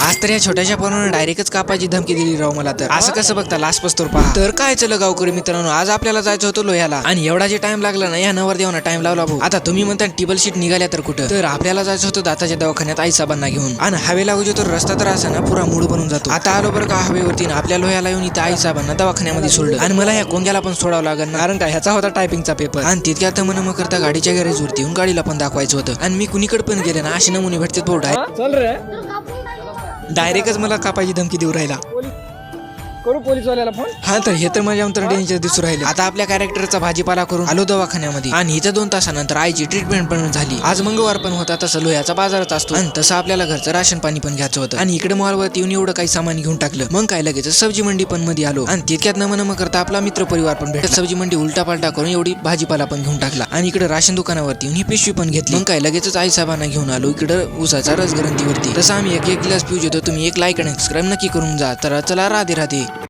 आज तर या छोट्याशा पोरानं डायरेक्टच कापायची धमकी दिली राव मला. तर असं कसं बघता लास्ट पस्तोर पहा. तर काय चलं गावकरी मित्रांनो, आज आपल्याला जायचं होतं लोह्याला आणि एवढा जे टाइम लागला ना या नवरदेवांना टाइम लावला भाऊ. आता तुम्ही म्हणता टेबल शीट निघाल्या तर कुठं, तर आपल्याला जायचं होतं दाताच्या दवाखान्यात आईसाबांना घेऊन. आणि हवेला लागू तर रस्ता तर असा ना पुरा मूड बनून जातो. आता आलो बरं का हवेवरती ना आपल्या लोह्याला येऊन इथं आईसाबांना दवाखान्यामध्ये सोडलं. आणि मला या कोंग्याला पण सोडावं लागेल कारण का ह्याचा होता टायपिंगचा पेपर. आणि तितक्यात मन मग करता गाडीच्या गॅरेजवरती येऊन गाडीला पण दाखवायचं होतं. आणि मी कुणीकडे पण गेले ना अशी नमुने भेटते भाऊ. डायरेक्टच मला कापायची धमकी देऊ राहिला. करू पोलीसवाल्याला फोन. हा तर हे तर माझ्या अंतर डेंजर दिसू राहिले. आता आपल्या कॅरेक्टरचा भाजीपाला करून आलो दवाखान्यामध्ये आणि इथं 2 तासानंतर आईची ट्रीटमेंट पण झाली. आज मंगळवार पण होता, तसं लोह्याचा बाजारच असतो आणि तसं आपल्याला घरचं राशन पाणी पण घ्यायचं होतं. आणि इकडे मॉलवरती येऊन एवढं काही सामान घेऊन टाकलं. मग काय लगेच सब्जी मंडी पण मध्ये आलो आणि तितक्यात नमन करता आपला मित्र परिवार पण भेटला. सब्जी मंडी उलटा पालटा करून एवढी भाजीपाला पण घेऊन टाकला आणि इकडे राशन दुकानावरती येऊन ही पिशवी पण घेतली. मग काय लगेचच आई साहेबांना घेऊन आलो इकडे ऊसाचा रस ग्रंथीवरती. तसं आम्ही एक ग्लास पिऊ येतो. तुम्ही एक लाईक आणि सबस्क्राईब नक्की करून जा. तर चला राधे राधे.